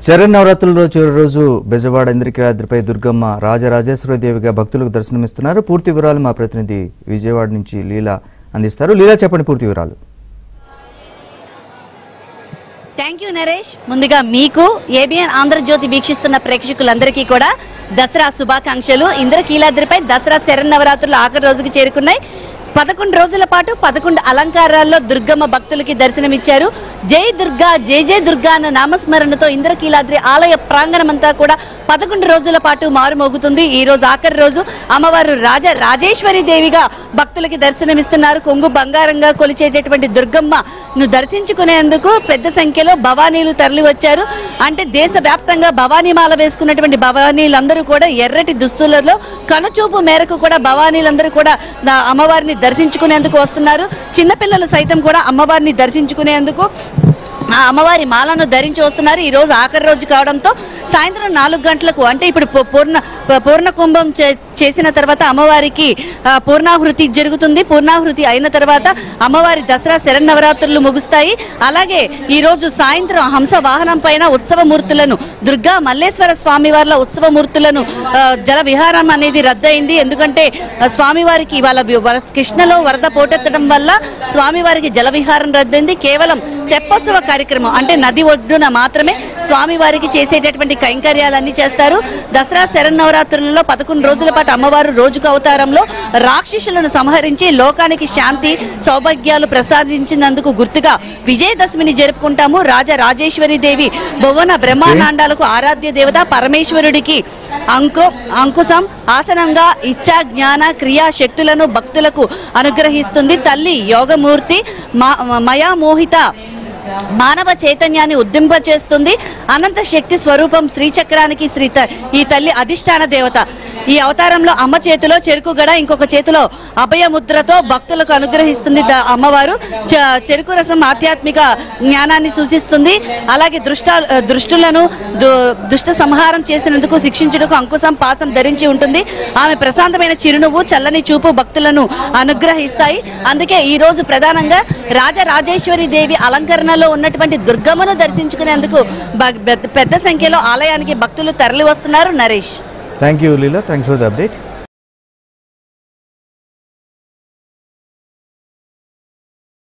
శరన్నవరాత్రులలో చివరి రోజు బెజవాడ ఇంద్రకీలాద్రిపై దుర్గమ్మ రాజరాజేశ్వరి దేవిగా భక్తులకు దర్శనమిస్తున్నారు. పూర్తి వివరాలు మా ప్రతినిధి విజయవాడ నుంచి లీలా అందిస్తారు. లీలా, చెప్పండి పూర్తి వివరాలు. Thank you Naresh. ముందుగా మీకు ఏబిఎన్ ఆంధ్రజ్యోతి వీక్షిస్తున్న ప్రేక్షకులందరికీ కూడా దసరా శుభాకాంక్షలు. ఇంద్రకీలాద్రిపై దసరా శరన్నవరాత్రులు ఆఖరి రోజుకి చేరుకున్నాయి. 11 రోజుల పాటు 11 అలంకారాల్లో దుర్గమ్మ భక్తులకి దర్శనమిచ్చారు. జై దుర్గా జై జై దుర్గా అన్న నామస్మరణతో ఇంద్రకీలాద్రి ఆలయ ప్రాంగణమంతా కూడా 11 రోజుల పాటు మారుమోగుతుంది. ఈ రోజు ఆఖరి రోజు అమ్మవారు రాజేశ్వరి దేవిగా భక్తులకి దర్శనమిస్తున్నారు. కొంగు బంగారంగా కొలిచేటటువంటి దుర్గమ్మను దర్శించుకునేందుకు పెద్ద సంఖ్యలో భవానీలు తరలి వచ్చారు. అంటే దేశవ్యాప్తంగా భవానీమాల వేసుకున్నటువంటి భవానీలందరూ కూడా ఎర్రటి దుస్తులలో కనుచూపు మేరకు కూడా భవానీలందరూ కూడా అమ్మవారిని దర్శించుకునేందుకు వస్తున్నారు. చిన్నపిల్లలు సైతం కూడా అమ్మవారిని దర్శించుకునేందుకు ఆ అమ్మవారి మాలను ధరించి వస్తున్నారు. ఈ రోజు ఆఖరి రోజు కావడంతో సాయంత్రం 4 గంటలకు అంటే ఇప్పుడు పూర్ణ కుంభం చేసిన తర్వాత అమ్మవారికి పూర్ణాహృతి జరుగుతుంది. పూర్ణాహృతి అయిన తర్వాత అమ్మవారి దసరా శరన్నవరాత్రులు ముగుస్తాయి. అలాగే ఈ రోజు సాయంత్రం హంస వాహనం పైన ఉత్సవమూర్తులను దుర్గా మల్లేశ్వర స్వామివార్ల ఉత్సవమూర్తులను జల విహారం అనేది రద్దయింది. ఎందుకంటే స్వామివారికి ఇవాళ కృష్ణలో వరద పోటెత్తడం వల్ల స్వామివారికి జల విహారం రద్దయింది. కేవలం తెప్పోత్సవ కార్యక్రమం అంటే నది ఒడ్డున మాత్రమే స్వామివారికి చేసేటటువంటి కైంకర్యాలన్నీ చేస్తారు. దసరా శరన్నవరాత్రులలో 11 రోజుల పాటు అమ్మవారు రోజుకు అవతారంలో రాక్షసులను సంహరించి లోకానికి శాంతి సౌభాగ్యాలు ప్రసాదించినందుకు గుర్తుగా విజయదశమిని జరుపుకుంటాము. రాజేశ్వరి దేవి భువన బ్రహ్మాండాలకు ఆరాధ్య దేవత. పరమేశ్వరుడికి అంకుశం ఆసనంగా ఇచ్చా జ్ఞాన క్రియా శక్తులను భక్తులకు అనుగ్రహిస్తుంది. తల్లి యోగమూర్తి మయామోహిత మానవ చైతన్యాన్ని ఉద్దింపచేస్తుంది. అనంత శక్తి స్వరూపం శ్రీచక్రానికి ఈ తల్లి అధిష్టాన దేవత. ఈ అవతారంలో అమ్మ చేతిలో చెరుకు గడ, ఇంకొక చేతిలో అభయముద్రతో భక్తులకు అనుగ్రహిస్తుంది అమ్మవారు. చెరుకు రసం ఆధ్యాత్మిక జ్ఞానాన్ని సూచిస్తుంది. అలాగే దుష్టులను దుష్ట సంహారం చేసినందుకు శిక్షించుటకు అంకుశం పాసం ధరించి ఉంటుంది. ఆమె ప్రశాంతమైన చిరునవ్వు చల్లని చూపు భక్తులను అనుగ్రహిస్తాయి. అందుకే ఈ రోజు ప్రధానంగా రాజేశ్వరి దేవి అలంకరణలో ఉన్నటువంటి దుర్గమ్మను దర్శించుకునేందుకు పెద్ద సంఖ్యలో ఆలయానికి భక్తులు తరలి వస్తున్నారు. Naresh, thank you Leela, thanks for the update.